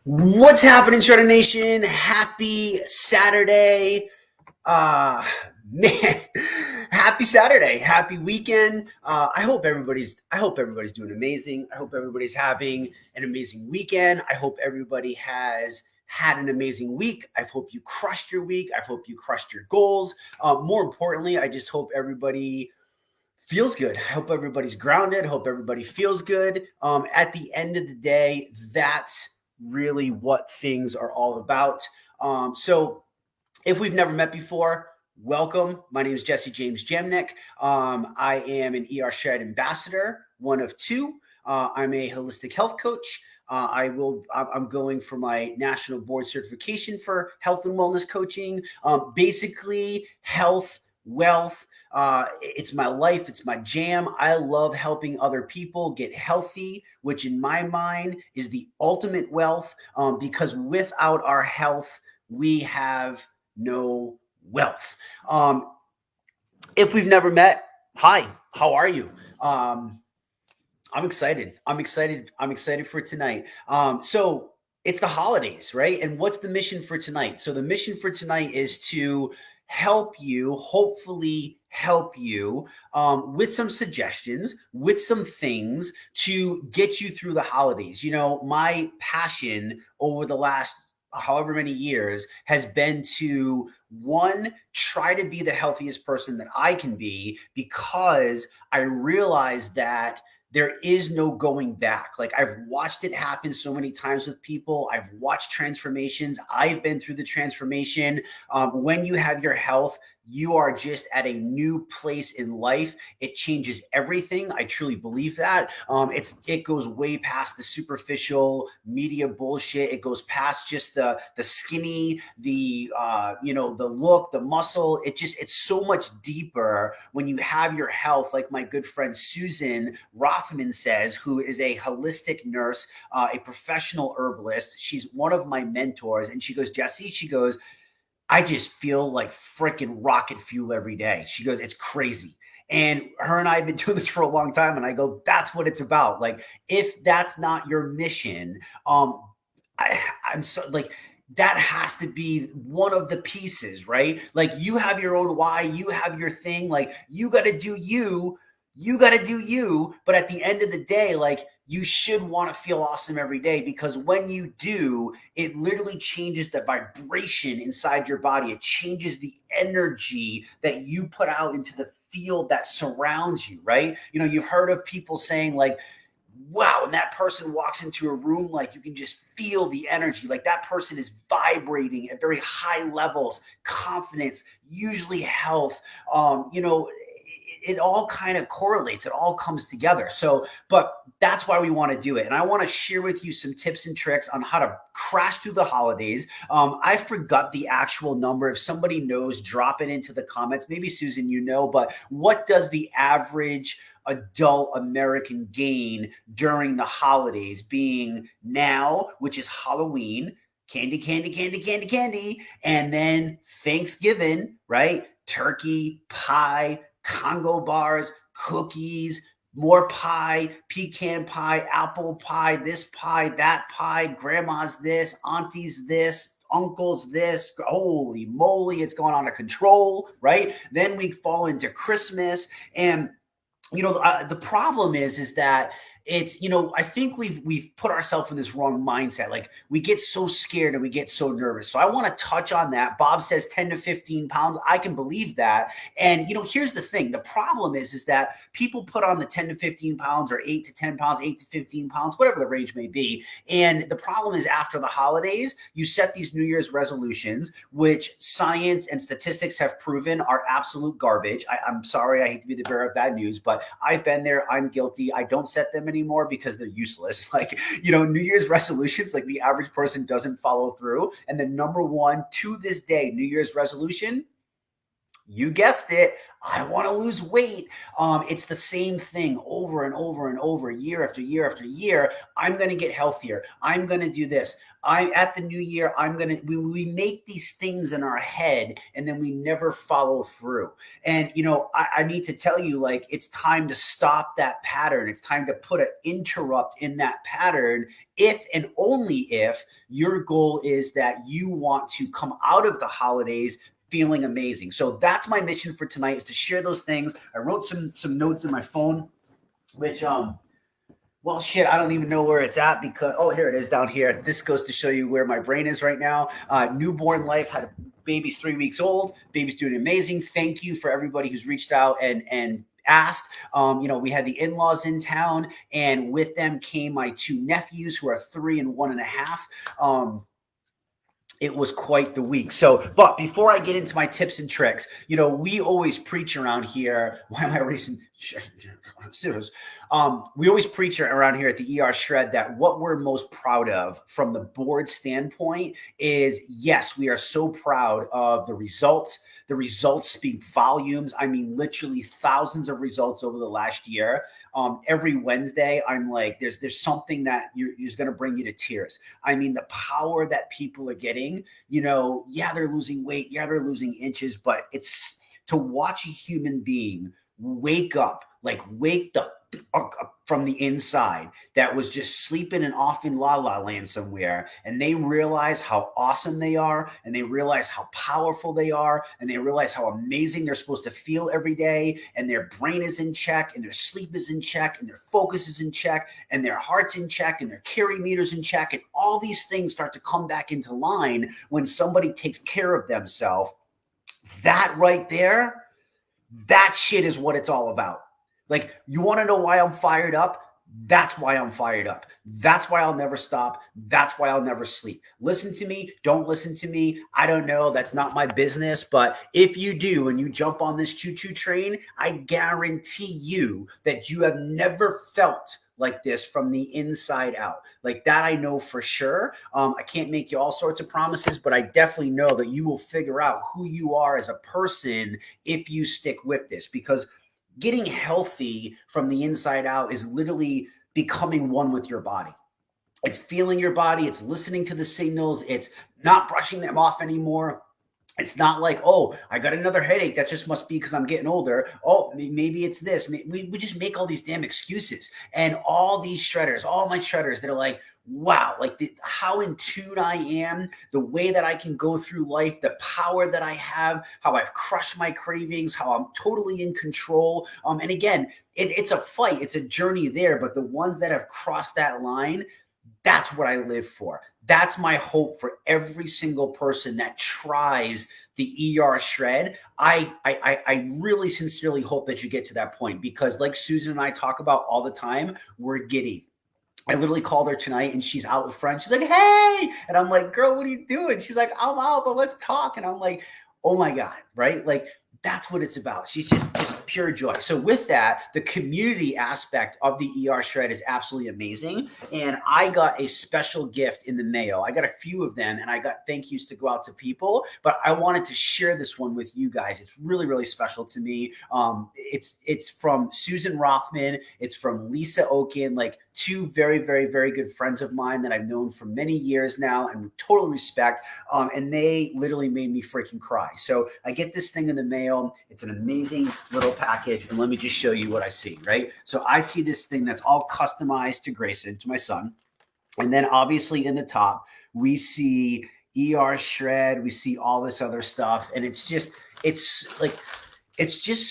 What's happening, Shredder Nation? Happy Saturday. Uh Man, happy Saturday. Happy weekend. I hope everybody's doing amazing. I hope everybody's having an amazing weekend. I hope everybody has had an amazing week. I hope you crushed your week. I hope you crushed your goals. More importantly, I just hope everybody feels good. I hope everybody's grounded. I hope everybody feels good. At the end of the day, that's really what things are all about. So if we've never met before, welcome. My name is Jesse James Jamnik. I am an Shred ambassador, one of two. I'm a holistic health coach. I'm going for my national board certification for health and wellness coaching. Basically, health, wealth. It's my life. It's my jam. I love helping other people get healthy, which in my mind is the ultimate wealth. Because without our health, we have no wealth. If we've never met, hi, how are you? I'm excited. I'm excited for tonight. So it's the holidays, right? And what's the mission for tonight? So the mission for tonight is to help you, hopefully help you with some suggestions, with some things to get you through the holidays. You know, my passion over the last however many years has been to one, try to be the healthiest person that I can be, because I realize that there is no going back. Like, I've watched it happen so many times with people. I've watched transformations. I've been through the transformation. When you have your health, you are just at a new place in life. It changes everything. I truly believe that. It goes way past the superficial media bullshit. It goes past just the skinny, the look, the muscle. It's so much deeper when you have your health. Like my good friend Susan Rothman says, who is a holistic nurse, a professional herbalist. She's one of my mentors, and she goes, Jesse, she goes, I just feel like freaking rocket fuel every day. She goes, it's crazy. And her and I have been doing this for a long time. And I go, that's what it's about. Like, if that's not your mission, I'm so like, that has to be one of the pieces, right? Like, you have your own why, you have your thing, like, you got to do you got to do you. But at the end of the day, like, you should want to feel awesome every day, because when you do, it literally changes the vibration inside your body. It changes the energy that you put out into the field that surrounds you, right? You know, you've heard of people saying, like, wow, when that person walks into a room, like, you can just feel the energy. Like, that person is vibrating at very high levels, confidence, usually health. It all kind of correlates. It all comes together. So, but that's why we want to do it. And I want to share with you some tips and tricks on how to crash through the holidays. I forgot the actual number. If somebody knows, drop it into the comments. Maybe Susan, you know, but what does the average adult American gain during the holidays, being now, which is Halloween, candy, candy, candy, candy, candy, and then Thanksgiving, right? Turkey, pie, Congo bars, cookies, more pie, pecan pie, apple pie, this pie, that pie, grandma's this, auntie's this, uncle's this. Holy moly, it's going on a control, right? Then we fall into Christmas. And the problem is that it's, I think we've put ourselves in this wrong mindset. Like, we get so scared and we get so nervous. So I want to touch on that. Bob says 10 to 15 pounds. I can believe that. And, here's the thing. The problem is that people put on the 10 to 15 pounds, or 8 to 10 pounds, 8 to 15 pounds, whatever the range may be. And the problem is, after the holidays, you set these New Year's resolutions, which science and statistics have proven are absolute garbage. I'm sorry. I hate to be the bearer of bad news, but I've been there. I'm guilty. I don't set them anymore because they're useless. Like, New Year's resolutions, like, the average person doesn't follow through. And the number one to this day New Year's resolution: You guessed it. I want to lose weight. It's the same thing over and over and over, year after year after year. I'm going to get healthier. I'm going to do this. At the new year, we make these things in our head and then we never follow through. And, I need to tell you, like, it's time to stop that pattern. It's time to put an interrupt in that pattern if and only if your goal is that you want to come out of the holidays feeling amazing. So that's my mission for tonight, is to share those things. I wrote some notes in my phone, which well, shit, I don't even know where it's at because, oh, here it is down here. This goes to show you where my brain is right now. Newborn life, had a baby's 3 weeks old. Baby's doing amazing. Thank you for everybody who's reached out and asked. We had the in-laws in town, and with them came my 2 nephews who are 3 and 1.5. It was quite the week. So, but before I get into my tips and tricks, we always preach around here. Why am I erasing? We always preach around here at the ER Shred that what we're most proud of from the board standpoint is, yes, we are so proud of the results. The results speak volumes. I mean, literally thousands of results over the last year. Every Wednesday, I'm like, there's something that is going to bring you to tears. I mean, the power that people are getting, yeah, they're losing weight. Yeah, they're losing inches, but it's to watch a human being wake up from the inside that was just sleeping and off in la la land somewhere, and they realize how awesome they are, and they realize how powerful they are, and they realize how amazing they're supposed to feel every day, and their brain is in check, and their sleep is in check, and their focus is in check, and their heart's in check, and their carry meter's in check, and all these things start to come back into line when somebody takes care of themselves. That right there, that shit is what it's all about. Like, you want to know why I'm fired up? That's why I'm fired up. That's why I'll never stop. That's why I'll never sleep. Listen to me. Don't listen to me. I don't know. That's not my business. But if you do and you jump on this choo-choo train, I guarantee you that you have never felt like this from the inside out. Like that, I know for sure. I can't make you all sorts of promises, but I definitely know that you will figure out who you are as a person if you stick with this, because getting healthy from the inside out is literally becoming one with your body. It's feeling your body. It's listening to the signals. It's not brushing them off anymore. It's not like, oh, I got another headache. That just must be because I'm getting older. Oh, maybe it's this. We just make all these damn excuses. And all these shredders, all my shredders, they're like, wow, like how in tune I am, the way that I can go through life, the power that I have, how I've crushed my cravings, how I'm totally in control. And again, it's a fight. It's a journey there. But the ones that have crossed that line, that's what I live for. That's my hope for every single person that tries the ER Shred. I really sincerely hope that you get to that point, because like Susan and I talk about all the time, we're giddy. I literally called her tonight and she's out with friends. She's like, hey. And I'm like, girl, what are you doing? She's like, I'm out, but let's talk. And I'm like, oh my God, right? Like, that's what it's about. She's just pure joy. So with that, the community aspect of the ER Shred is absolutely amazing. And I got a special gift in the mail. I got a few of them, and I got thank yous to go out to people, but I wanted to share this one with you guys. It's really, really special to me. It's from Susan Rothman. It's from Lisa Oken, like two very, very, very good friends of mine that I've known for many years now and total respect. And they literally made me freaking cry. So I get this thing in the mail. It's an amazing little package. And let me just show you what I see, right? So I see this thing that's all customized to Grayson, to my son. And then obviously in the top, we see ER Shred. We see all this other stuff. And it's just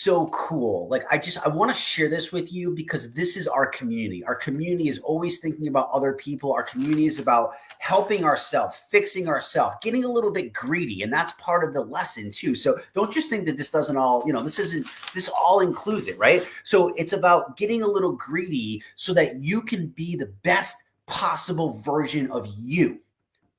so cool. Like, I want to share this with you because this is our community. Our community is always thinking about other people. Our community is about helping ourselves, fixing ourselves, getting a little bit greedy. And that's part of the lesson too. So don't just think that this doesn't all, this all includes it, right? So it's about getting a little greedy so that you can be the best possible version of you.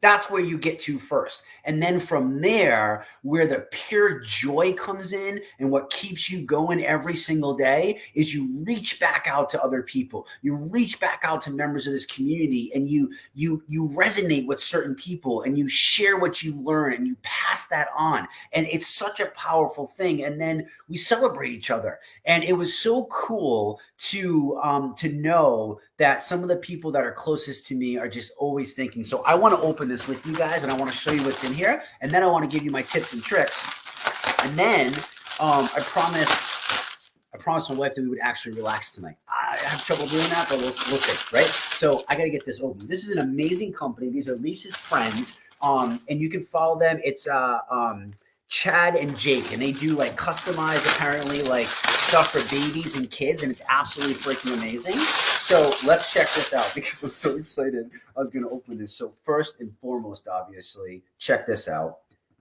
That's where you get to first. And then from there, where the pure joy comes in and what keeps you going every single day is you reach back out to other people. You reach back out to members of this community and you resonate with certain people and you share what you learn and you pass that on. And it's such a powerful thing. And then we celebrate each other. And it was so cool to know that some of the people that are closest to me are just always thinking. So I want to open this with you guys and I want to show you what's in here. And then I want to give you my tips and tricks. And then I promised my wife that we would actually relax tonight. I have trouble doing that, but we'll see, right? So I got to get this open. This is an amazing company. These are Lisa's friends. And you can follow them. It's Chad and Jake, and they do like customized, apparently, like stuff for babies and kids, and it's absolutely freaking amazing. So let's check this out because I'm so excited. I was going to open this. So first and foremost, obviously, check this out.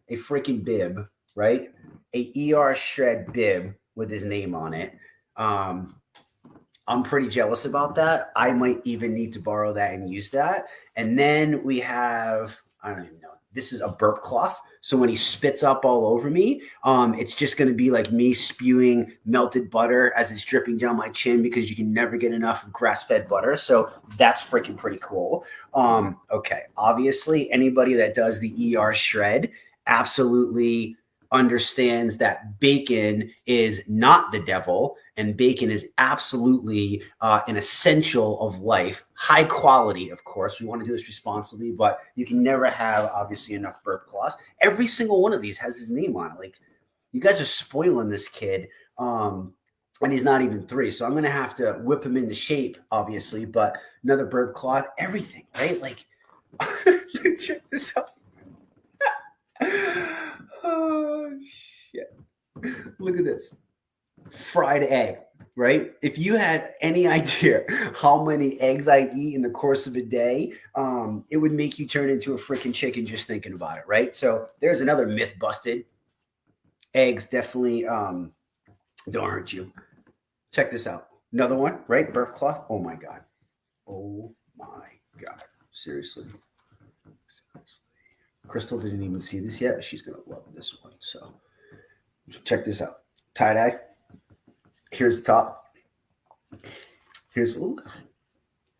A freaking bib, right? A ER shred bib with his name on it. I'm pretty jealous about that. I might even need to borrow that and use that. And then we have, I don't even know. This is a burp cloth. So when he spits up all over me, it's just going to be like me spewing melted butter as it's dripping down my chin because you can never get enough of grass-fed butter. So that's freaking pretty cool. Okay. Obviously, anybody that does the ER shred absolutely understands that bacon is not the devil, and bacon is absolutely an essential of life. High quality, of course. We want to do this responsibly, but you can never have, obviously, enough burp cloths. Every single one of these has his name on it. Like, you guys are spoiling this kid, and he's not even 3. So I'm going to have to whip him into shape, obviously, but another burp cloth, everything, right? Like, check this out. Oh, shit. Look at this. Fried egg, right? If you had any idea how many eggs I eat in the course of a day, it would make you turn into a freaking chicken just thinking about it, right? So there's another myth busted. Eggs definitely don't hurt you. Check this out. Another one, right? Burp cloth. Oh, my God. Oh, my God. Seriously. Crystal didn't even see this yet. She's going to love this one. So check this out. Tie-dye. Here's the top. Here's a little guy.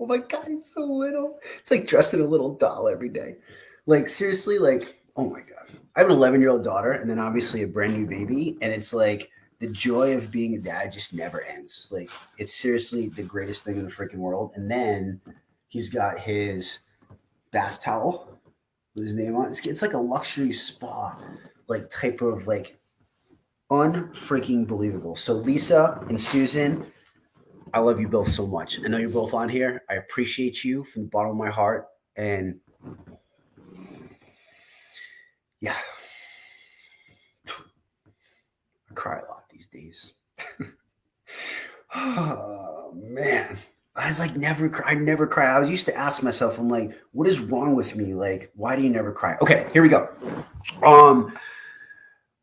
Oh my God, he's so little. It's like dressed in a little doll every day. Like, seriously, like, oh my God. I have an 11-year-old daughter and then obviously a brand new baby. And it's like the joy of being a dad just never ends. Like, it's seriously the greatest thing in the freaking world. And then he's got his bath towel with his name on it. It's like a luxury spa, like type of like unfreaking believable. So Lisa and Susan, I love you both so much. I know you're both on here. I appreciate you from the bottom of my heart. And yeah, I cry a lot these days. Oh man. I was like, I never cry. I was used to ask myself, I'm like, what is wrong with me? Like, why do you never cry? Okay, here we go.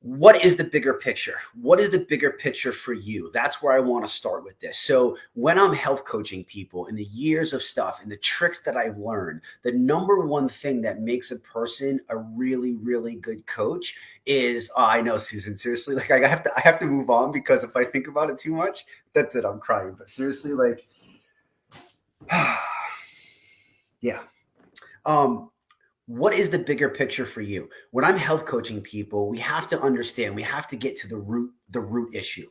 What is the bigger picture? What is the bigger picture for you? That's where I want to start with this. So when I'm health coaching people in the years of stuff and the tricks that I've learned, the number one thing that makes a person a really, really good coach is, I know, Susan, seriously, like I have to move on because if I think about it too much, that's it. I'm crying. But seriously, like, yeah. What is the bigger picture for you? When I'm health coaching people, we have to understand, we have to get to the root issue.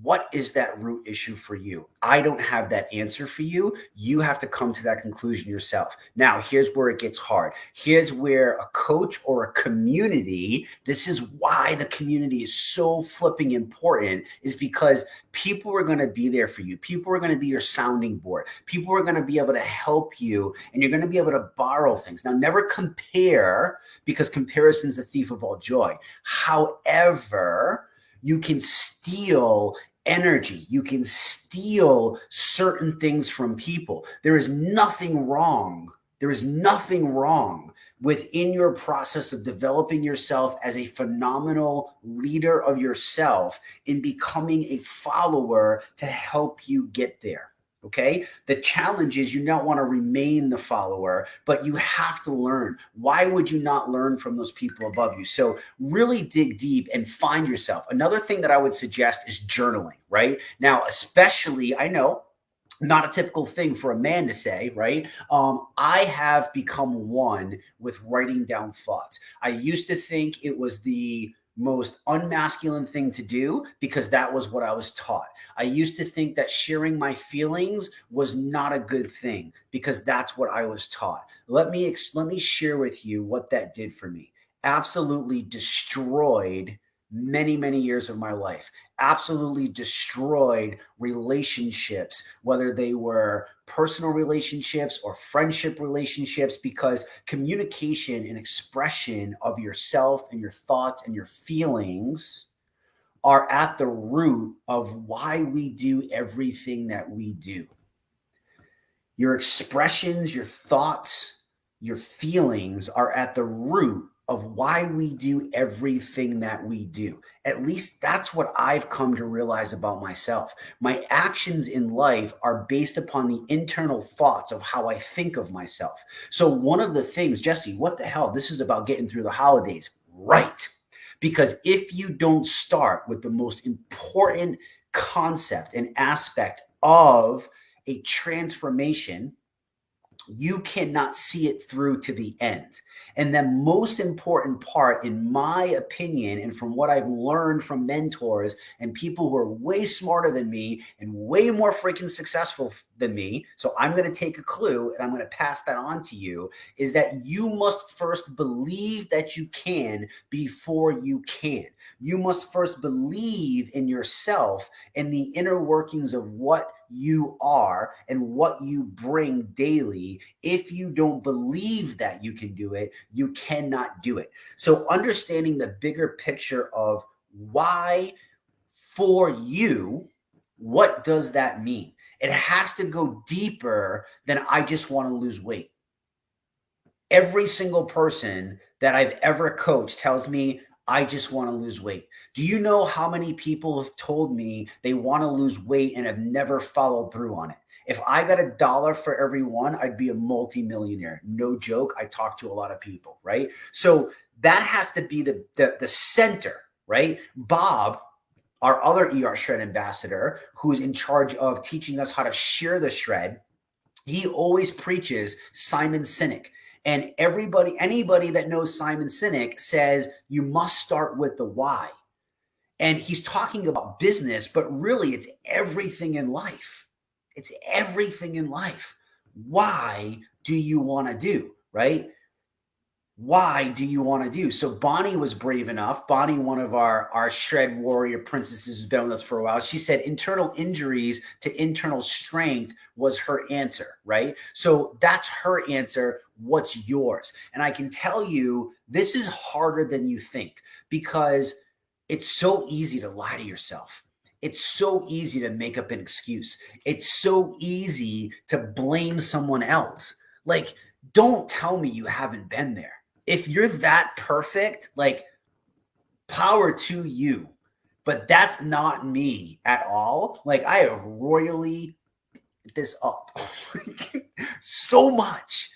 What is that root issue for you? I don't have that answer for you. You have to come to that conclusion yourself. Now, here's where it gets hard. Here's where a coach or a community, this is why the community is so flipping important, is because people are going to be there for you. People are going to be your sounding board. People are going to be able to help you, and you're going to be able to borrow things. Now, never compare, because comparison is the thief of all joy. However, you can steal energy. You can steal certain things from people. There is nothing wrong. There is nothing wrong within your process of developing yourself as a phenomenal leader of yourself in becoming a follower to help you get there. Okay. The challenge is you not want to remain the follower, but you have to learn. Why would you not learn from those people above you? So really dig deep and find yourself. Another thing that I would suggest is journaling, right? Now, especially, I know not a typical thing for a man to say, right? I have become one with writing down thoughts. I used to think it was the most unmasculine thing to do because that was what I was taught. I used to think that sharing my feelings was not a good thing because that's what I was taught. Let me share with you what that did for me. Absolutely destroyed many years of my life. Absolutely destroyed relationships, whether they were personal relationships or friendship relationships, because communication and expression of yourself and your thoughts and your feelings are at the root of why we do everything that we do. Your expressions, your thoughts, your feelings are at the root of why we do everything that we do. At least that's what I've come to realize about myself. My actions in life are based upon the internal thoughts of how I think of myself. So, one of the things, Jesse, what the hell? This is about getting through the holidays, right? Because if you don't start with the most important concept and aspect of a transformation, you cannot see it through to the end. And the most important part, in my opinion, and from what I've learned from mentors and people who are way smarter than me and way more freaking successful than me, so I'm going to take a clue and I'm going to pass that on to you, is that you must first believe that you can before you can. You must first believe in yourself and the inner workings of what you are and what you bring daily. If you don't believe that you can do it, you cannot do it. So understanding the bigger picture of why for you, what does that mean? It has to go deeper than I just want to lose weight. Every single person that I've ever coached tells me, I just want to lose weight. Do you know how many people have told me they want to lose weight and have never followed through on it? If I got $1 for every one, I'd be a multimillionaire. No joke. I talk to a lot of people, right? So that has to be the center, right? Bob, our other ER Shred ambassador, who's in charge of teaching us how to share the shred, he always preaches Simon Sinek. And anybody that knows Simon Sinek says you must start with the why. And he's talking about business, but really it's everything in life. It's everything in life. Why do you want to do, right? Why do you want to do? So Bonnie was brave enough. Bonnie, one of our shred warrior princesses who's been with us for a while, she said internal injuries to internal strength was her answer, right? So that's her answer. What's yours? And I can tell you, this is harder than you think because it's so easy to lie to yourself. It's so easy to make up an excuse. It's so easy to blame someone else. Like, don't tell me you haven't been there. If you're that perfect, like, power to you. But that's not me at all. Like, I have royally this up so much,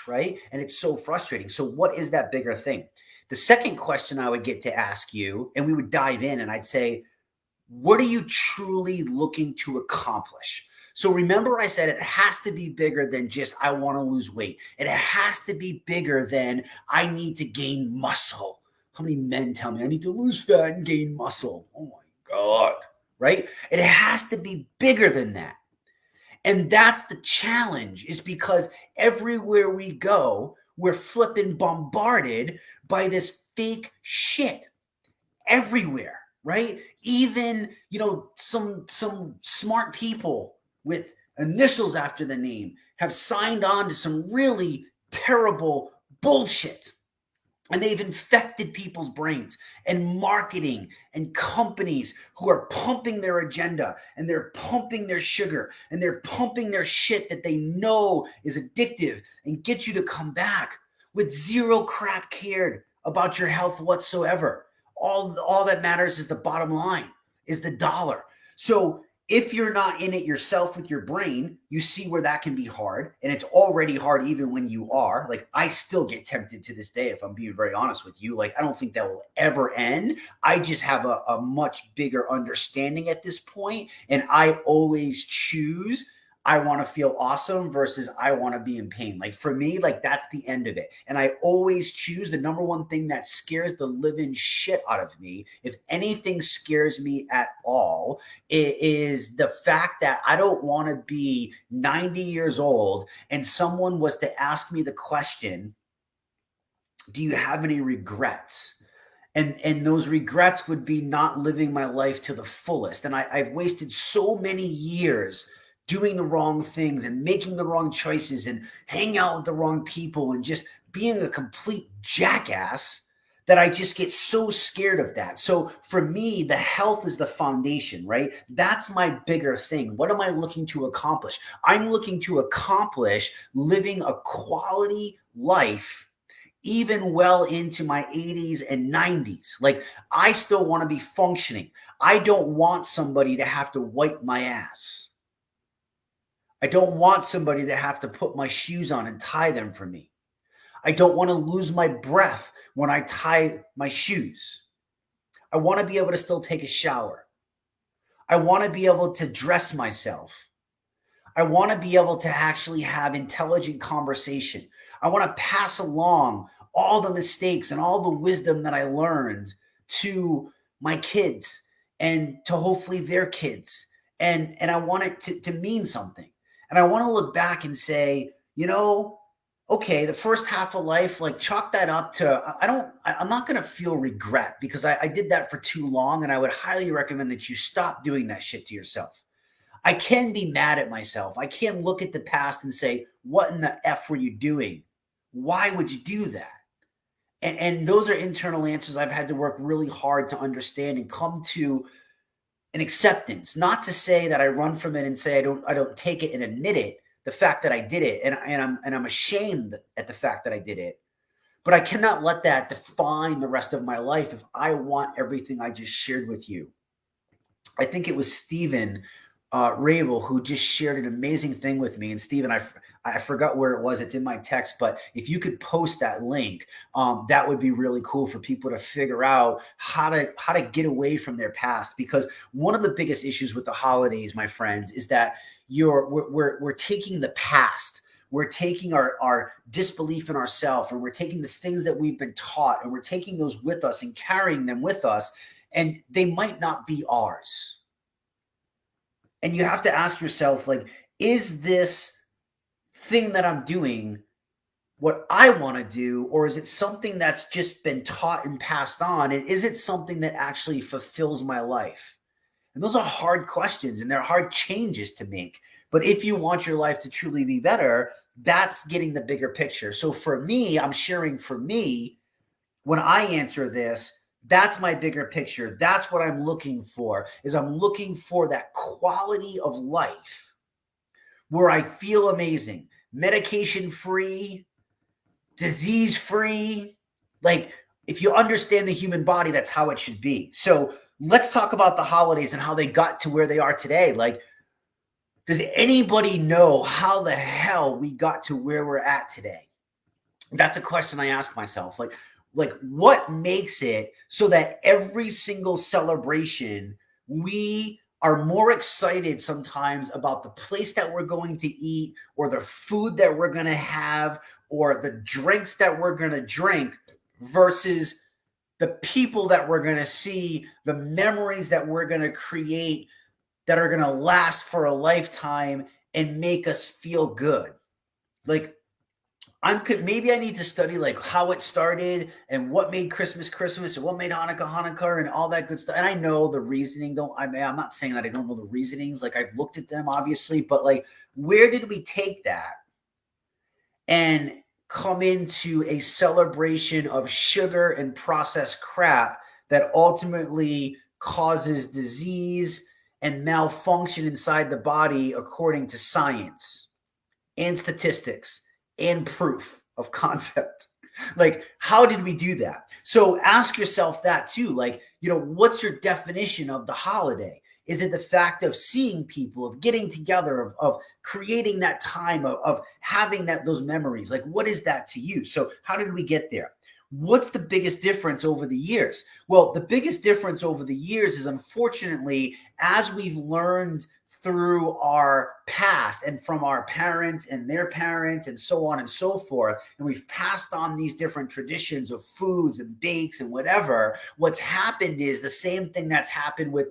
right? And it's so frustrating. So what is that bigger thing? The second question I would get to ask you, and we would dive in, and I'd say, what are you truly looking to accomplish? So remember I said it has to be bigger than just I want to lose weight. It has to be bigger than I need to gain muscle. How many men tell me I need to lose fat and gain muscle? Oh my God, right? It has to be bigger than that. And that's the challenge, is because everywhere we go, we're flipping bombarded by this fake shit everywhere, right? Even, some smart people with initials after the name have signed on to some really terrible bullshit. And they've infected people's brains, and marketing and companies who are pumping their agenda, and they're pumping their sugar, and they're pumping their shit that they know is addictive and get you to come back with zero crap cared about your health whatsoever. All that matters is the bottom line, is the dollar. So If you're not in it yourself with your brain, you see where that can be hard. And it's already hard even when you are. Like, I still get tempted to this day, if I'm being very honest with you. Like, I don't think that will ever end. I just have a much bigger understanding at this point, and I always choose I want to feel awesome versus I want to be in pain. Like, for me, like, that's the end of it. And I always choose the number one thing that scares the living shit out of me. If anything scares me at all, it is the fact that I don't want to be 90 years old and someone was to ask me the question, do you have any regrets? And those regrets would be not living my life to the fullest. And I've wasted so many years doing the wrong things and making the wrong choices and hanging out with the wrong people and just being a complete jackass that I just get so scared of that. So for me, the health is the foundation, right? That's my bigger thing. What am I looking to accomplish? I'm looking to accomplish living a quality life even well into my 80s and 90s. Like, I still want to be functioning. I don't want somebody to have to wipe my ass. I don't want somebody to have to put my shoes on and tie them for me. I don't want to lose my breath when I tie my shoes. I want to be able to still take a shower. I want to be able to dress myself. I want to be able to actually have intelligent conversation. I want to pass along all the mistakes and all the wisdom that I learned to my kids and to hopefully their kids. And I want it to mean something. And I want to look back and say, okay, the first half of life, like, chalk that up to, I'm not going to feel regret because I did that for too long. And I would highly recommend that you stop doing that shit to yourself. I can be mad at myself. I can look at the past and say, what in the F were you doing? Why would you do that? And those are internal answers I've had to work really hard to understand and come to an acceptance. Not to say that I run from it and say I don't take it and admit it, the fact that I did it, and I'm ashamed at the fact that I did it. But I cannot let that define the rest of my life if I want everything I just shared with you. I think it was Stephen Rabel, who just shared an amazing thing with me. And Stephen, I forgot where it was. It's in my text, but if you could post that link, that would be really cool for people to figure out how to get away from their past. Because one of the biggest issues with the holidays, my friends, is that we're taking the past. We're taking our disbelief in ourselves, and we're taking the things that we've been taught, and we're taking those with us and carrying them with us, and they might not be ours. And you have to ask yourself, like, is this thing that I'm doing what I want to do, or is it something that's just been taught and passed on? And is it something that actually fulfills my life? And those are hard questions, and they're hard changes to make. But if you want your life to truly be better, that's getting the bigger picture. So for me, I'm sharing for me, when I answer this, that's my bigger picture. That's what I'm looking for, is I'm looking for that quality of life where I feel amazing, medication-free, disease-free. Like, if you understand the human body, that's how it should be. So let's talk about the holidays and how they got to where they are today. Like, does anybody know how the hell we got to where we're at today? That's a question I ask myself. Like, what makes it so that every single celebration, we are more excited sometimes about the place that we're going to eat, or the food that we're going to have, or the drinks that we're going to drink, versus the people that we're going to see, the memories that we're going to create that are going to last for a lifetime and make us feel good. Like, maybe I need to study like how it started and what made Christmas Christmas and what made Hanukkah Hanukkah and all that good stuff. And I know the reasoning. I'm not saying that I don't know the reasonings. Like, I've looked at them, obviously, but like, where did we take that and come into a celebration of sugar and processed crap that ultimately causes disease and malfunction inside the body, according to science and statistics and proof of concept? Like, how did we do that? So ask yourself that too. Like, what's your definition of the holiday? Is it the fact of seeing people, of getting together, of creating that time, of having those memories? Like, what is that to you? So how did we get there? What's the biggest difference over the years? Well, the biggest difference over the years is, unfortunately, as we've learned through our past and from our parents and their parents and so on and so forth, and we've passed on these different traditions of foods and bakes and whatever, what's happened is the same thing that's happened with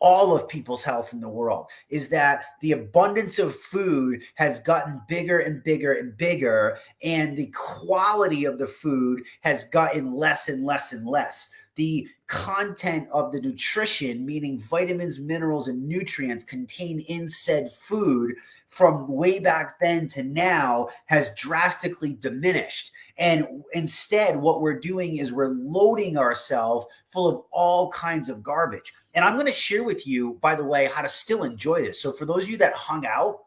all of people's health in the world, is that the abundance of food has gotten bigger and bigger and bigger, and the quality of the food has gotten less and less and less. The content of the nutrition, meaning vitamins, minerals, and nutrients contained in said food from way back then to now, has drastically diminished. And instead, what we're doing is we're loading ourselves full of all kinds of garbage. And I'm going to share with you, by the way, how to still enjoy this. So for those of you that hung out,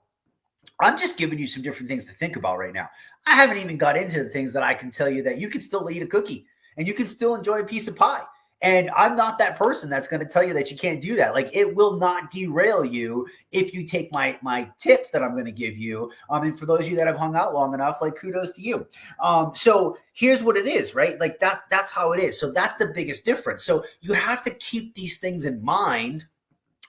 I'm just giving you some different things to think about right now. I haven't even got into the things that I can tell you that you can still eat a cookie and you can still enjoy a piece of pie. And I'm not that person that's going to tell you that you can't do that. Like, it will not derail you if you take my tips that I'm going to give you. And for those of you that have hung out long enough, like, kudos to you. So here's what it is, right? Like, that's how it is. So that's the biggest difference. So you have to keep these things in mind,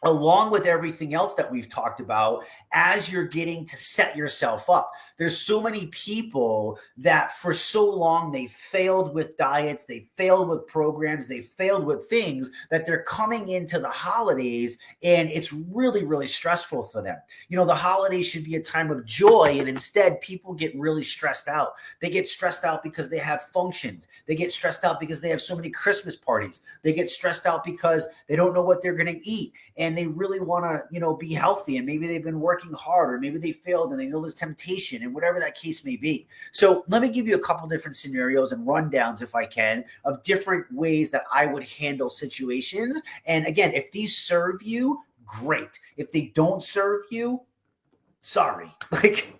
along with everything else that we've talked about, as you're getting to set yourself up. There's so many people that for so long they failed with diets, they failed with programs, they failed with things, that they're coming into the holidays and it's really, really stressful for them. You know, the holidays should be a time of joy, and instead people get really stressed out. They get stressed out because they have functions. They get stressed out because they have so many Christmas parties. They get stressed out because they don't know what they're going to eat, and they really want to, you know, be healthy, and maybe they've been working hard, or maybe they failed and they know there's temptation, and whatever that case may be. So let me give you a couple different scenarios and rundowns, if I can, of different ways that I would handle situations. And again, if these serve you, great. If they don't serve you, sorry. Like,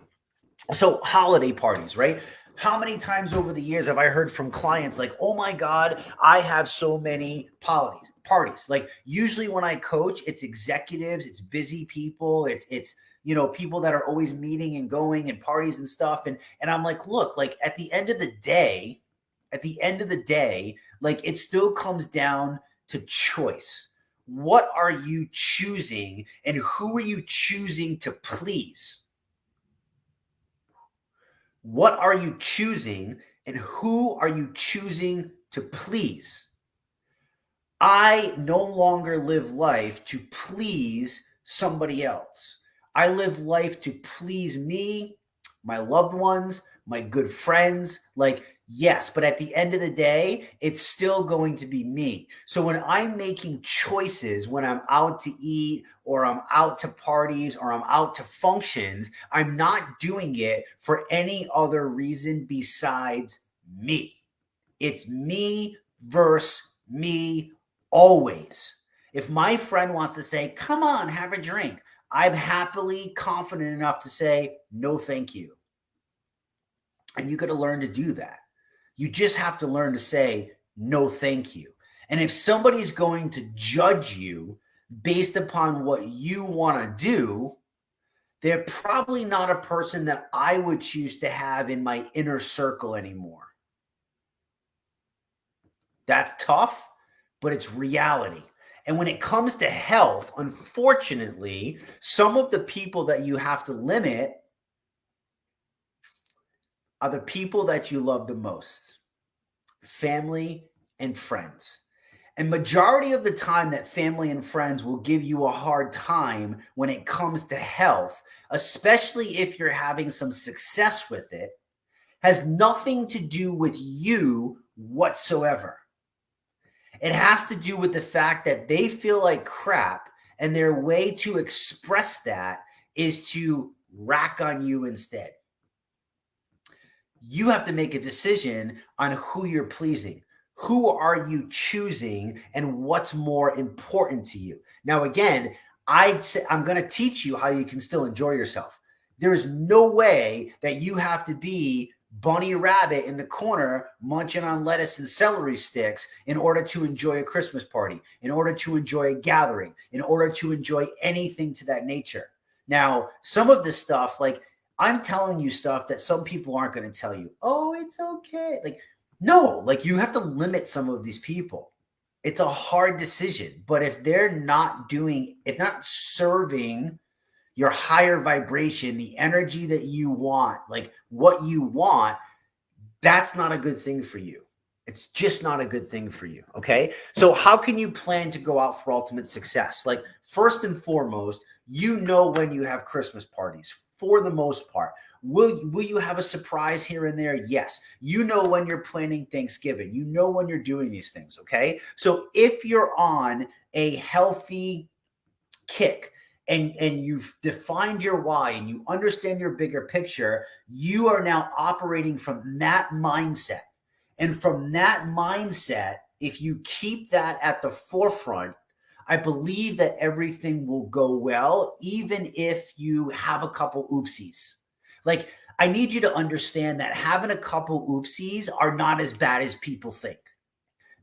so holiday parties, right? How many times over the years have I heard from clients like, oh my God, I have so many parties. Like, usually when I coach, it's executives, it's busy people, it's you know, people that are always meeting and going and parties and stuff. And I'm like, look, like, at the end of the day, like, it still comes down to choice. What are you choosing, and who are you choosing to please? What are you choosing, and who are you choosing to please? I no longer live life to please somebody else. I live life to please me, my loved ones, my good friends. Like, yes, but at the end of the day, it's still going to be me. So when I'm making choices, when I'm out to eat, or I'm out to parties, or I'm out to functions, I'm not doing it for any other reason besides me. It's me versus me always. If my friend wants to say, come on, have a drink, I'm happily confident enough to say, no, thank you. And you got to learn to do that. You just have to learn to say, no, thank you. And if somebody's going to judge you based upon what you want to do, they're probably not a person that I would choose to have in my inner circle anymore. That's tough, but it's reality. And when it comes to health, unfortunately, some of the people that you have to limit are the people that you love the most, family and friends. And majority of the time that family and friends will give you a hard time when it comes to health, especially if you're having some success with it, has nothing to do with you whatsoever. It has to do with the fact that they feel like crap, and their way to express that is to rack on you instead. You have to make a decision on who you're pleasing. Who are you choosing, and what's more important to you? Now, again, I'm going to teach you how you can still enjoy yourself. There is no way that you have to be bunny rabbit in the corner munching on lettuce and celery sticks in order to enjoy a Christmas party, in order to enjoy a gathering, in order to enjoy anything to that nature. Now, some of this stuff, like I'm telling you stuff that some people aren't going to tell you. Oh, it's okay. Like, no, like you have to limit some of these people. It's a hard decision, but if they're not doing, if not serving your higher vibration, the energy that you want, like what you want, that's not a good thing for you. It's just not a good thing for you. Okay. So, how can you plan to go out for ultimate success? Like, first and foremost, you know when you have Christmas parties for the most part. Will you have a surprise here and there? Yes. You know when you're planning Thanksgiving. You know when you're doing these things. Okay. So, if you're on a healthy kick, and you've defined your why and you understand your bigger picture, you are now operating from that mindset. And from that mindset, if you keep that at the forefront, I believe that everything will go well, even if you have a couple oopsies. Like, I need you to understand that having a couple oopsies are not as bad as people think.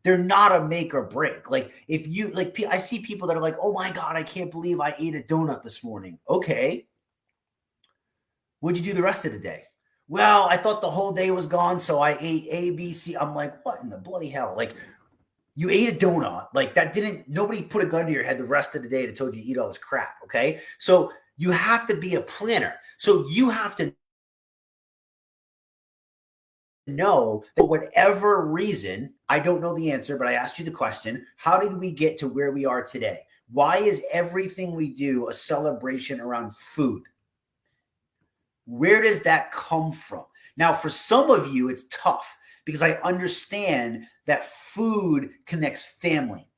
They're not a make or break. Like, if you, like, I see people that are like, oh my God, I can't believe I ate a donut this morning. Okay. What'd you do the rest of the day? Well, I thought the whole day was gone, so I ate A, B, C. I'm like, what in the bloody hell? Like, you ate a donut. Like, that didn't, nobody put a gun to your head the rest of the day that told you to eat all this crap. Okay. So you have to be a planner. So you have to know that for whatever reason, I don't know the answer, but I asked you the question, how did we get to where we are today? Why is everything we do a celebration around food? Where does that come from? Now, for some of you, it's tough because I understand that food connects family.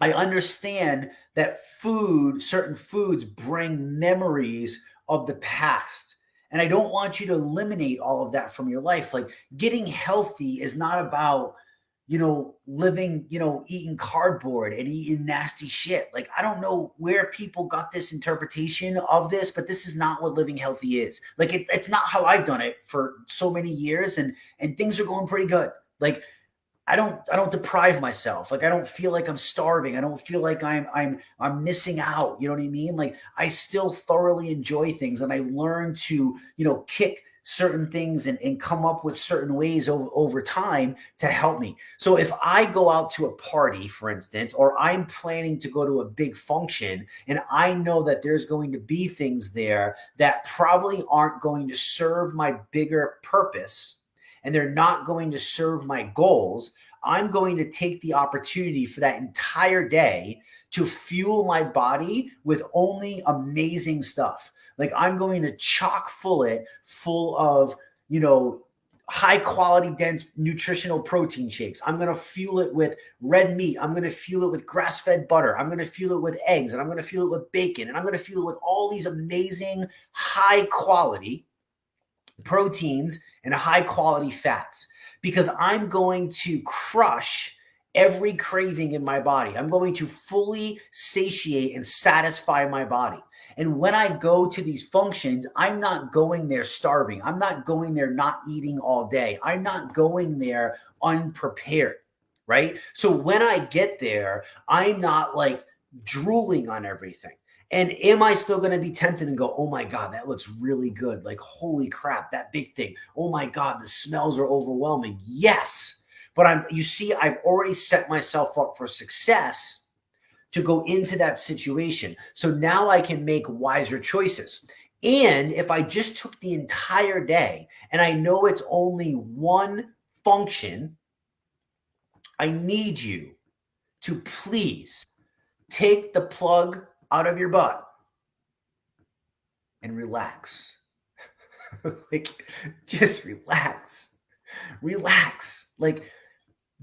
I understand that food, certain foods bring memories of the past. And I don't want you to eliminate all of that from your life. Like, getting healthy is not about, living, eating cardboard and eating nasty shit. Like, I don't know where people got this interpretation of this, but this is not what living healthy is. Like, it's not how I've done it for so many years, and things are going pretty good. Like, I don't deprive myself. Like, I don't feel like I'm starving. I don't feel like I'm missing out. You know what I mean? Like, I still thoroughly enjoy things, and I learn to, kick certain things and come up with certain ways over time to help me. So if I go out to a party, for instance, or I'm planning to go to a big function, and I know that there's going to be things there that probably aren't going to serve my bigger purpose, and they're not going to serve my goals, I'm going to take the opportunity for that entire day to fuel my body with only amazing stuff. Like, I'm going to chock full it full of, high quality, dense nutritional protein shakes. I'm going to fuel it with red meat. I'm going to fuel it with grass-fed butter. I'm going to fuel it with eggs, and I'm going to fuel it with bacon. And I'm going to fuel it with all these amazing high quality proteins and high quality fats, because I'm going to crush every craving in my body. I'm going to fully satiate and satisfy my body. And when I go to these functions, I'm not going there starving. I'm not going there not eating all day. I'm not going there unprepared, right? So when I get there, I'm not like drooling on everything. And am I still going to be tempted and go, oh my God, that looks really good. Like, holy crap, that big thing. Oh my God, the smells are overwhelming. Yes. But I've already set myself up for success to go into that situation. So now I can make wiser choices. And if I just took the entire day and I know it's only one function, I need you to please take the plug out of your butt and relax. Like, just relax. Like,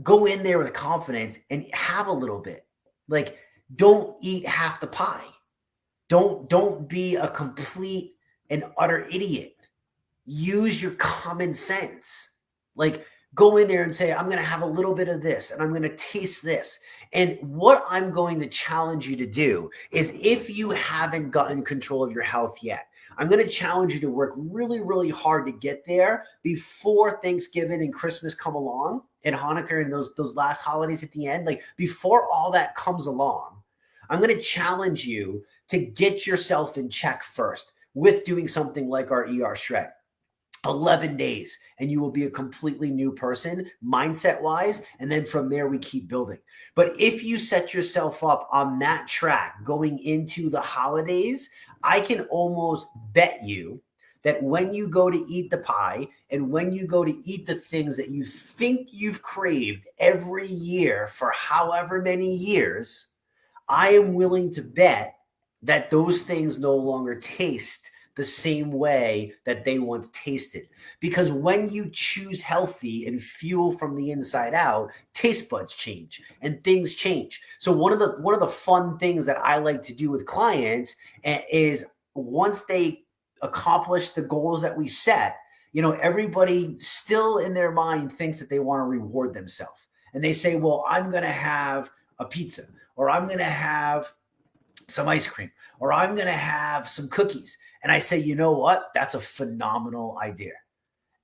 go in there with confidence and have a little bit. Like, don't eat half the pie. Don't be a complete and utter idiot. Use your common sense. Like, go in there and say, I'm going to have a little bit of this and I'm going to taste this. And what I'm going to challenge you to do is, if you haven't gotten control of your health yet, I'm going to challenge you to work really, really hard to get there before Thanksgiving and Christmas come along, and Hanukkah and those last holidays at the end. Like before all that comes along, I'm going to challenge you to get yourself in check first with doing something like our ER Shred. 11 days and you will be a completely new person mindset wise. And then from there, we keep building. But if you set yourself up on that track going into the holidays, I can almost bet you that when you go to eat the pie and when you go to eat the things that you think you've craved every year for however many years, I am willing to bet that those things no longer taste the same way that they once tasted. Because when you choose healthy and fuel from the inside out, taste buds change and things change. So one of the fun things that I like to do with clients is once they accomplish the goals that we set, everybody still in their mind thinks that they want to reward themselves. And they say, well, I'm going to have a pizza, or I'm going to have some ice cream, or I'm going to have some cookies. And I say, you know what? That's a phenomenal idea.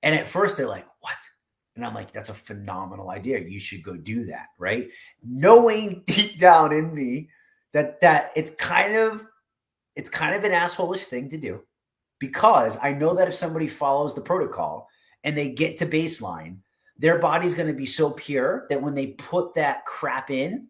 And at first they're like, what? And I'm like, that's a phenomenal idea. You should go do that, right? Knowing deep down in me that it's kind of an asshole-ish thing to do, because I know that if somebody follows the protocol and they get to baseline, their body's going to be so pure that when they put that crap in,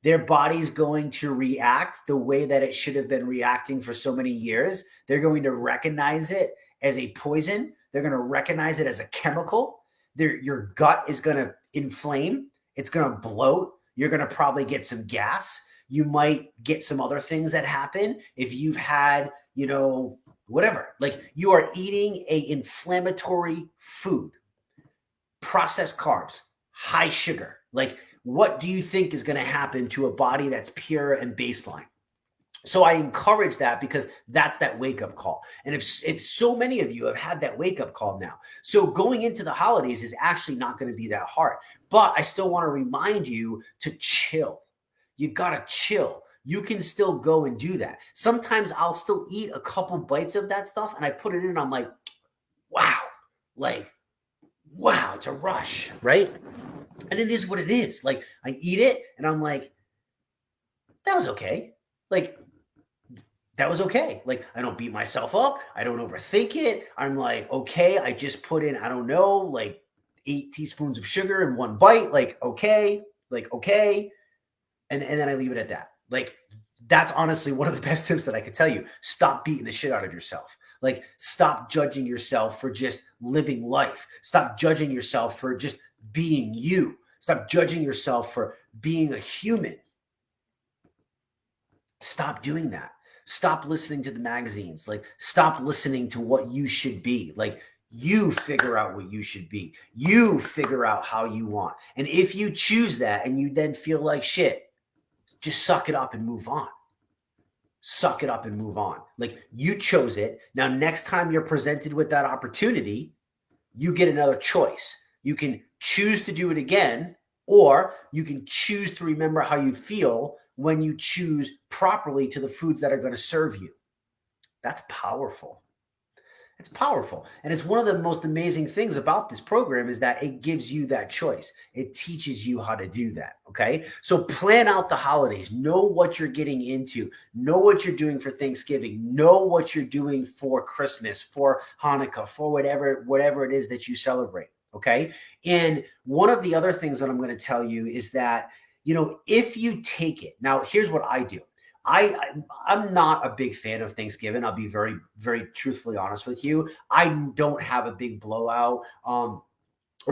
their body's going to react the way that it should have been reacting for so many years. They're going to recognize it as a poison. They're going to recognize it as a chemical. Your gut is going to inflame. It's going to bloat. You're going to probably get some gas. You might get some other things that happen if you've had, whatever. Like you are eating an inflammatory food, processed carbs, high sugar. Like, what do you think is going to happen to a body that's pure and baseline? So I encourage that, because that's that wake-up call. And if so many of you have had that wake-up call now, so going into the holidays is actually not going to be that hard. But I still want to remind you to chill. You got to chill. You can still go and do that. Sometimes I'll still eat a couple bites of that stuff and I put it in and I'm like, wow, it's a rush, right? And it is what it is. Like I eat it and I'm like, that was okay. Like that was okay. Like I don't beat myself up. I don't overthink it. I'm like, okay, I just put in, I don't know, like 8 teaspoons of sugar in one bite. Like, okay. And then I leave it at that. Like that's honestly one of the best tips that I could tell you. Stop beating the shit out of yourself. Like stop judging yourself for just living life. Stop judging yourself for just being you. Stop judging yourself for being a human. Stop doing that. Stop listening to the magazines. Like stop listening to what you should be. Like you figure out what you should be. You figure out how you want. And if you choose that and you then feel like shit, just suck it up and move on. Suck it up and move on. Like you chose it. Now, next time you're presented with that opportunity, you get another choice. You can choose to do it again, or you can choose to remember how you feel when you choose properly to the foods that are going to serve you. That's powerful. It's powerful. And it's one of the most amazing things about this program is that it gives you that choice. It teaches you how to do that. Okay. So plan out the holidays, know what you're getting into, know what you're doing for Thanksgiving, know what you're doing for Christmas, for Hanukkah, for whatever it is that you celebrate. Okay. And one of the other things that I'm going to tell you is that, if you take it, now here's what I do. I'm not a big fan of Thanksgiving. I'll be very, very truthfully honest with you. I don't have a big blowout. I'm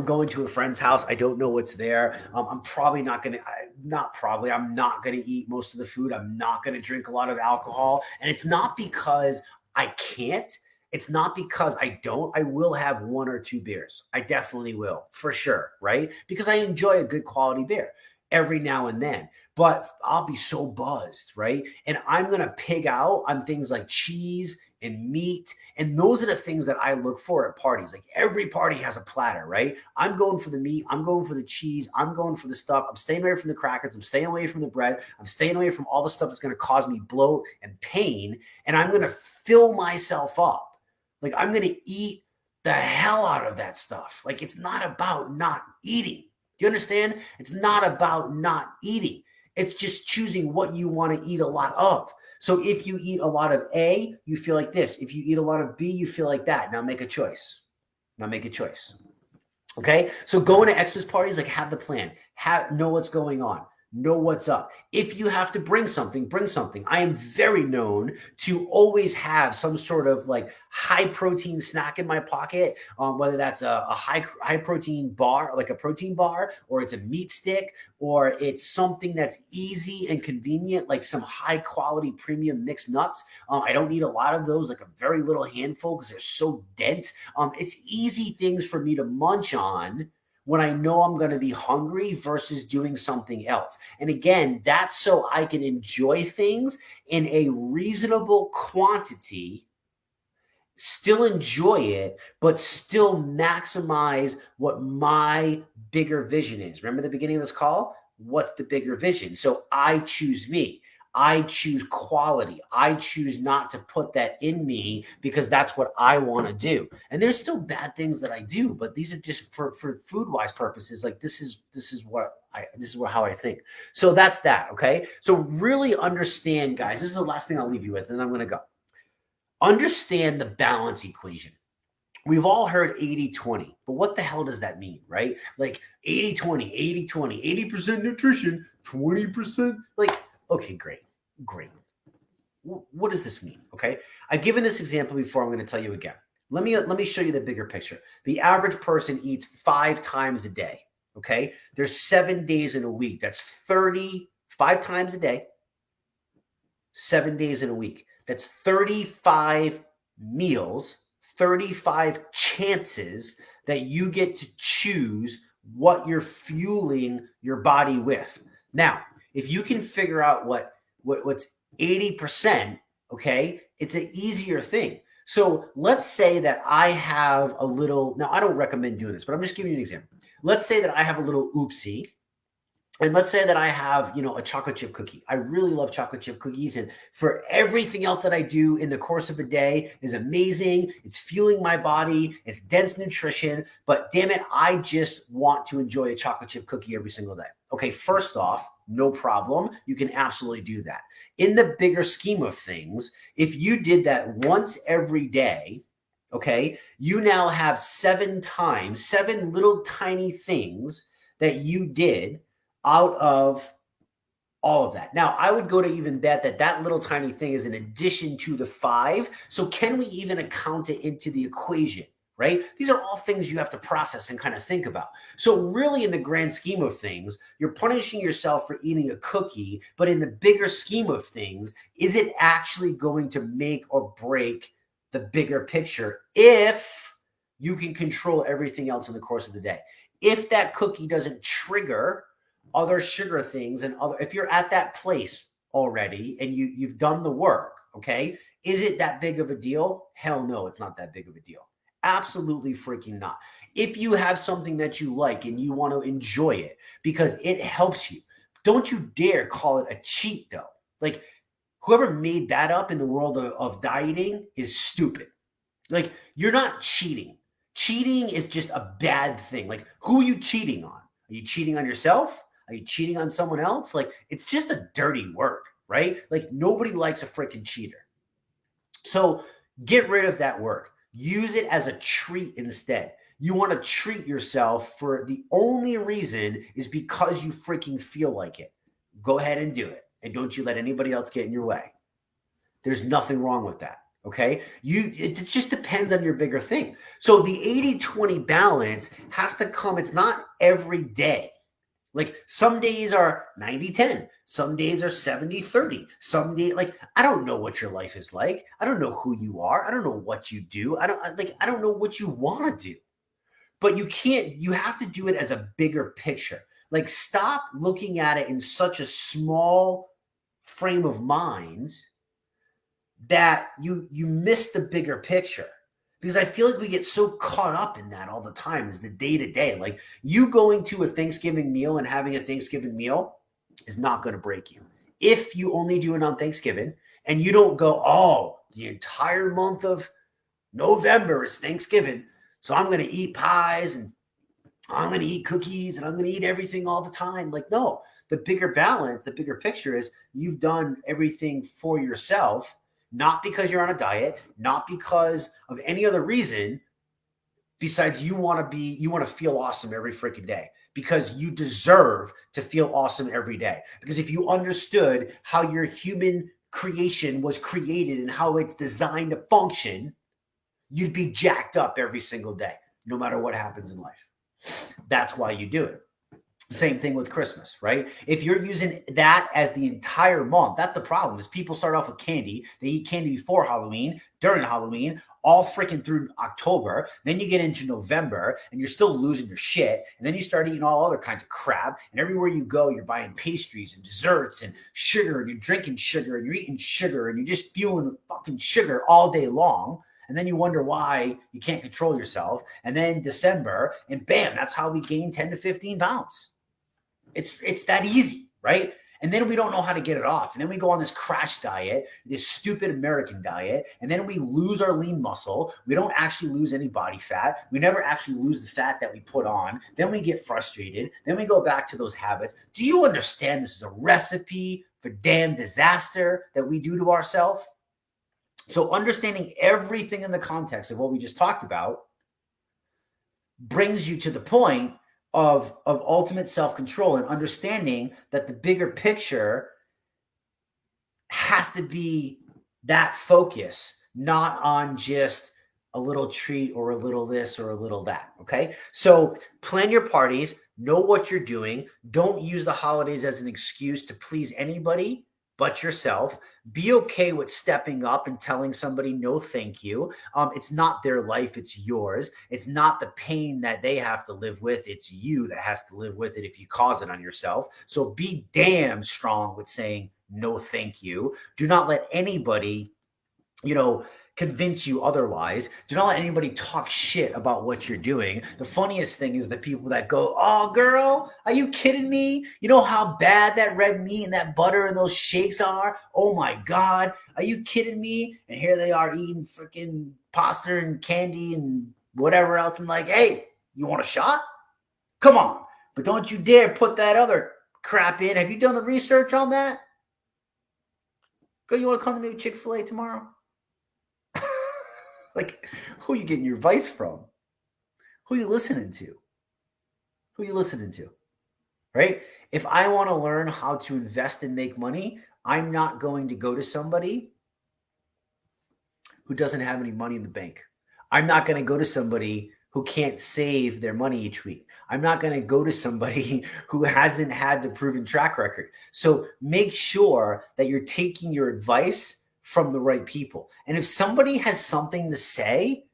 going to a friend's house. I don't know what's there. I'm probably not going to, I'm not going to eat most of the food. I'm not going to drink a lot of alcohol. And it's not because I can't. It's not because I don't. I will have 1 or 2 beers. I definitely will, for sure, right? Because I enjoy a good quality beer every now and then. But I'll be so buzzed, right? And I'm going to pig out on things like cheese and meat. And those are the things that I look for at parties. Like every party has a platter, right? I'm going for the meat. I'm going for the cheese. I'm going for the stuff. I'm staying away from the crackers. I'm staying away from the bread. I'm staying away from all the stuff that's going to cause me bloat and pain. And I'm going to fill myself up. Like I'm going to eat the hell out of that stuff. Like it's not about not eating. Do you understand? It's not about not eating. It's just choosing what you want to eat a lot of. So if you eat a lot of A, you feel like this. If you eat a lot of B, you feel like that. Now make a choice. Now make a choice. Okay? So going to Xmas parties, like have the plan. Know what's going on. Know what's up. If you have to bring something, bring something. I am very known to always have some sort of like high protein snack in my pocket, whether that's a high protein bar, like a protein bar, or it's a meat stick, or it's something that's easy and convenient, like some high quality premium mixed nuts. I don't need a lot of those, like a very little handful because they're so dense. It's easy things for me to munch on when I know I'm going to be hungry versus doing something else. And again, that's so I can enjoy things in a reasonable quantity, still enjoy it, but still maximize what my bigger vision is. Remember the beginning of this call? What's the bigger vision? So I choose me. I choose quality. I choose not to put that in me because that's what I want to do. And there's still bad things that I do, but these are just for food wise purposes. Like this is how I think. So that's that. Okay. So really understand, guys, this is the last thing I'll leave you with, and I'm going to go. Understand the balance equation. We've all heard 80-20, but what the hell does that mean, right? Like 80-20, 80-20, 80% nutrition, 20%. Like, okay, great. What does this mean? Okay. I've given this example before. I'm going to tell you again. Let me show you the bigger picture. The average person eats 5 times a day. Okay. There's 7 days in a week. That's 35 times a day, 7 days in a week. That's 35 meals, 35 chances that you get to choose what you're fueling your body with. Now, if you can figure out what's 80%, okay, it's an easier thing. So let's say that I have a little, now I don't recommend doing this, but I'm just giving you an example. Let's say that I have a little oopsie. And let's say that I have, a chocolate chip cookie. I really love chocolate chip cookies. And for everything else that I do in the course of a day is amazing. It's fueling my body. It's dense nutrition. But damn it, I just want to enjoy a chocolate chip cookie every single day. Okay, first off, no problem. You can absolutely do that. In the bigger scheme of things, if you did that once every day, okay, you now have 7 little tiny things that you did out of all of that. Now, I would go to even bet that little tiny thing is in addition to the 5. So can we even account it into the equation, right? These are all things you have to process and kind of think about. So really in the grand scheme of things, you're punishing yourself for eating a cookie, but in the bigger scheme of things, is it actually going to make or break the bigger picture if you can control everything else in the course of the day? If that cookie doesn't trigger other sugar things and if you're at that place already and you've done the work, okay, is it that big of a deal? Hell no, it's not that big of a deal. Absolutely freaking not. If you have something that you like and you want to enjoy it because it helps you, don't you dare call it a cheat though. Like whoever made that up in the world of dieting is stupid. Like you're not cheating. Cheating is just a bad thing. Like who are you cheating on? Are you cheating on yourself? Are you cheating on someone else? Like, it's just a dirty word, right? Like, nobody likes a freaking cheater. So get rid of that word. Use it as a treat instead. You want to treat yourself for the only reason is because you freaking feel like it. Go ahead and do it. And don't you let anybody else get in your way. There's nothing wrong with that. Okay. It just depends on your bigger thing. So the 80-20 balance has to come. It's not every day. Like some days are 90-10, some days are 70-30, some days, like, I don't know what your life is like. I don't know who you are. I don't know what you do. I don't know what you want to do, but you have to do it as a bigger picture. Like stop looking at it in such a small frame of mind that you miss the bigger picture. Because I feel like we get so caught up in that all the time, is the day to day. Like, you going to a Thanksgiving meal and having a Thanksgiving meal is not going to break you. If you only do it on Thanksgiving and you don't go, oh, the entire month of November is Thanksgiving, so I'm going to eat pies and I'm going to eat cookies and I'm going to eat everything all the time. Like, no, the bigger balance, the bigger picture is you've done everything for yourself, not because you're on a diet, not because of any other reason besides you want to feel awesome every freaking day, because you deserve to feel awesome every day. Because if you understood how your human creation was created and how it's designed to function, you'd be jacked up every single day, no matter what happens in life. That's why you do it. Same thing with Christmas, right? If you're using that as the entire month, that's the problem. Is people start off with candy. They eat candy before Halloween, during Halloween, all freaking through October. Then you get into November and you're still losing your shit. And then you start eating all other kinds of crap. And everywhere you go, you're buying pastries and desserts and sugar, and you're drinking sugar and you're eating sugar and you're just fueling fucking sugar all day long. And then you wonder why you can't control yourself. And then December, and bam, that's how we gain 10 to 15 pounds. It's that easy, right? And then we don't know how to get it off. And then we go on this crash diet, this stupid American diet, and then we lose our lean muscle. We don't actually lose any body fat. We never actually lose the fat that we put on. Then we get frustrated. Then we go back to those habits. Do you understand this is a recipe for damn disaster that we do to ourselves? So understanding everything in the context of what we just talked about brings you to the point of ultimate self-control and understanding that the bigger picture has to be that focus, not on just a little treat or a little this or a little that. Okay. So plan your parties, know what you're doing. Don't use the holidays as an excuse to please anybody but yourself. Be okay with stepping up and telling somebody no thank you. It's not their life, it's yours. It's not the pain that they have to live with, it's you that has to live with it if you cause it on yourself. So be damn strong with saying no thank you. Do not let anybody, convince you otherwise. Do not let anybody talk shit about what you're doing. The funniest thing is the people that go, oh, girl, are you kidding me? You know how bad that red meat and that butter and those shakes are? Oh my God, are you kidding me? And here they are eating freaking pasta and candy and whatever else. I'm like, hey, you want a shot? Come on. But don't you dare put that other crap in. Have you done the research on that? Girl, you want to come to me with Chick-fil-A tomorrow? Like, who are you getting your advice from? Who are you listening to? Who are you listening to? Right? If I want to learn how to invest and make money, I'm not going to go to somebody who doesn't have any money in the bank. I'm not going to go to somebody who can't save their money each week. I'm not going to go to somebody who hasn't had the proven track record. So make sure that you're taking your advice from the right people. And if somebody has something to say,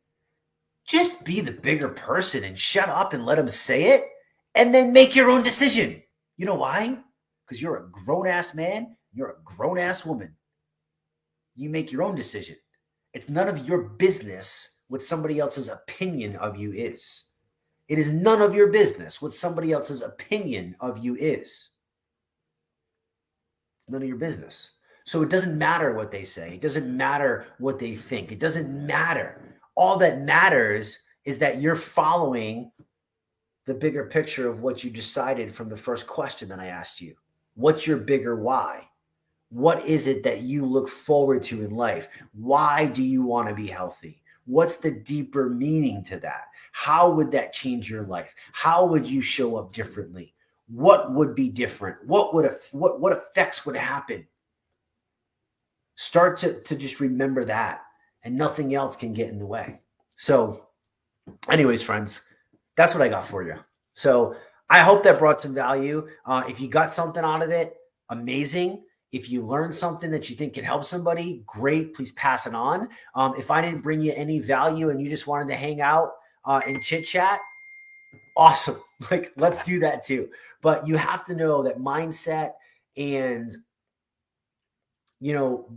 just be the bigger person and shut up and let them say it, and then make your own decision. You know why? Because you're a grown-ass man, you're a grown-ass woman. You make your own decision. It's none of your business what somebody else's opinion of you is. It is none of your business what somebody else's opinion of you is. It's none of your business. So it doesn't matter what they say. It doesn't matter what they think. It doesn't matter. All that matters is that you're following the bigger picture of what you decided from the first question that I asked you. What's your bigger why? What is it that you look forward to in life? Why do you want to be healthy? What's the deeper meaning to that? How would that change your life? How would you show up differently? What would be different? What effects would happen? Start to just remember that, and nothing else can get in the way. So anyways, friends, that's what I got for you. So I hope that brought some value. If you got something out of it, amazing. If you learned something that you think can help somebody, great. Please pass it on. If I didn't bring you any value and you just wanted to hang out and chit chat, awesome. Like, let's do that too. But you have to know that mindset and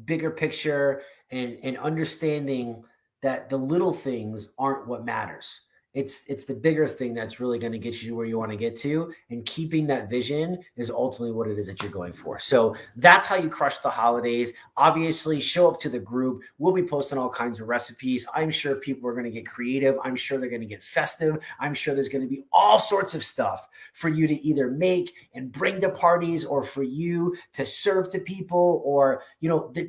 bigger picture and understanding that the little things aren't what matters. It's the bigger thing that's really going to get you where you want to get to, and keeping that vision is ultimately what it is that you're going for. So that's how you crush the holidays. Obviously, show up to the group. We'll be posting all kinds of recipes. I'm sure people are going to get creative. I'm sure they're going to get festive. I'm sure there's going to be all sorts of stuff for you to either make and bring to parties, or for you to serve to people, or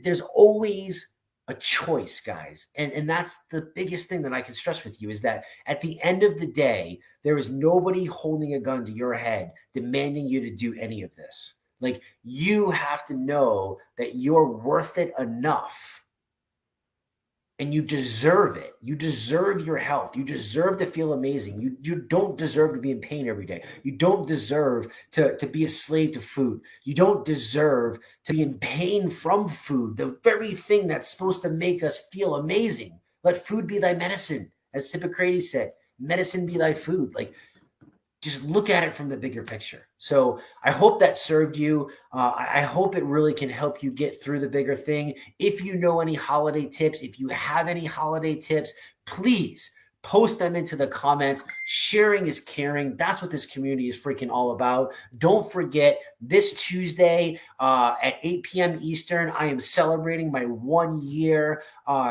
there's always a choice, guys. And that's the biggest thing that I can stress with you, is that at the end of the day, there is nobody holding a gun to your head demanding you to do any of this. Like, you have to know that you're worth it enough, and you deserve it. You deserve your health. You deserve to feel amazing. You don't deserve to be in pain every day. You don't deserve to be a slave to food. You don't deserve to be in pain from food, the very thing that's supposed to make us feel amazing. Let food be thy medicine, as Hippocrates said. Medicine be thy food. Like, just look at it from the bigger picture. So I hope that served you. I hope it really can help you get through the bigger thing. If you know any holiday tips, if you have any holiday tips, please post them into the comments. Sharing is caring. That's what this community is freaking all about. Don't forget, this Tuesday at 8 p.m. Eastern, I am celebrating my 1 year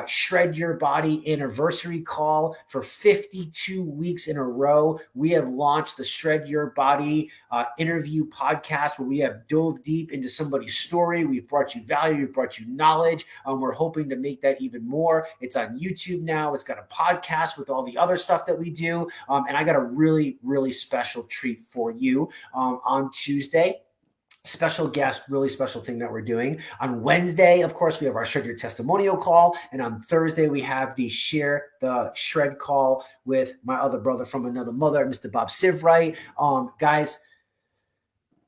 Shred Your Body anniversary call. For 52 weeks in a row, we have launched the Shred Your Body interview podcast, where we have dove deep into somebody's story. We've brought you value. We've brought you knowledge. We're hoping to make that even more. It's on YouTube now. It's got a podcast with all the other stuff that we do. And I got a really, really special treat for you on Tuesday. Special guest, really special thing that we're doing. On Wednesday, of course, we have our Shred Your Testimonial call. And on Thursday, we have the Share the Shred call with my other brother from another mother, Mr. Bob Sivright. Guys,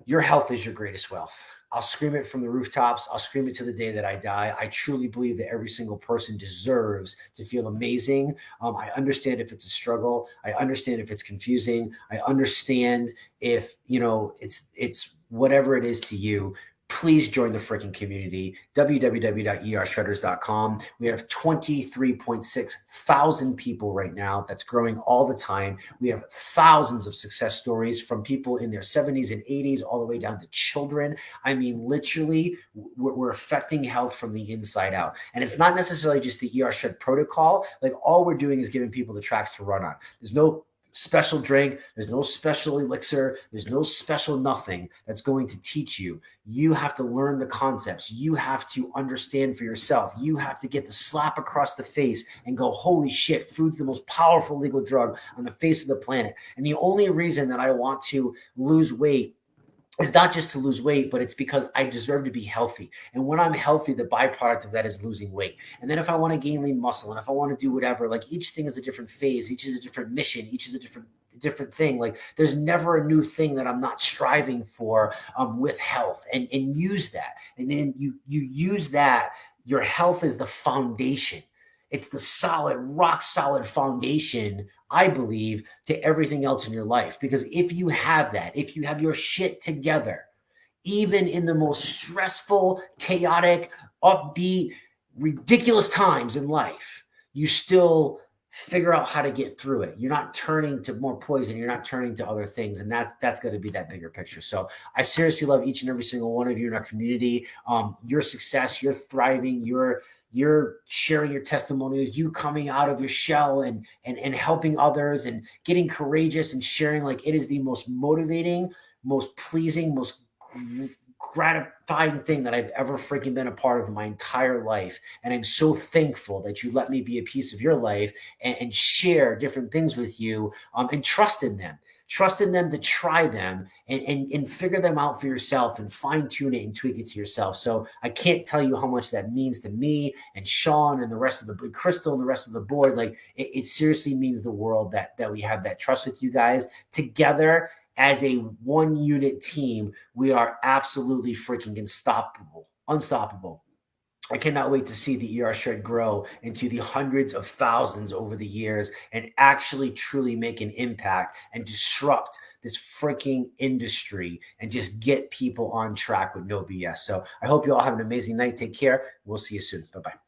your health is your greatest wealth. I'll scream it from the rooftops. I'll scream it to the day that I die. I truly believe that every single person deserves to feel amazing. I understand if it's a struggle. I understand if it's confusing. I understand if, it's whatever it is to you. Please join the freaking community, www.ershredders.com. We have 23.6 thousand people right now. That's growing all the time. We have thousands of success stories, from people in their 70s and 80s all the way down to children. I mean, literally, we're affecting health from the inside out. And it's not necessarily just the ER Shred protocol. Like, all we're doing is giving people the tracks to run on. There's no special drink. There's no special elixir. There's no special nothing that's going to teach you. You have to learn the concepts. You have to understand for yourself. You have to get the slap across the face and go, holy shit, food's the most powerful legal drug on the face of the planet. And the only reason that I want to lose weight is not just to lose weight, but it's because I deserve to be healthy. And when I'm healthy, the byproduct of that is losing weight. And then if I want to gain lean muscle, and if I want to do whatever, like, each thing is a different phase, each is a different mission, each is a different thing. Like, there's never a new thing that I'm not striving for with health, and use that. And then you use that. Your health is the foundation. It's the solid, rock solid foundation, I believe, to everything else in your life. Because if you have that, if you have your shit together, even in the most stressful, chaotic, upbeat, ridiculous times in life, you still figure out how to get through it. You're not turning to more poison. You're not turning to other things. And that's going to be that bigger picture. So I seriously love each and every single one of you in our community. Your success, you're thriving, you're sharing your testimonials, you coming out of your shell and helping others and getting courageous and sharing. Like, it is the most motivating, most pleasing, most gratifying thing that I've ever freaking been a part of in my entire life. And I'm so thankful that you let me be a piece of your life and share different things with you, and trust in them. Trust in them to try them and figure them out for yourself and fine tune it and tweak it to yourself. So I can't tell you how much that means to me and Sean and the rest of the Crystal and the rest of the board. Like, it seriously means the world that we have that trust with you guys together. As a one unit team, we are absolutely freaking unstoppable. I cannot wait to see the ER Shred grow into the hundreds of thousands over the years and actually truly make an impact and disrupt this freaking industry and just get people on track with no BS. So I hope you all have an amazing night. Take care. We'll see you soon. Bye-bye.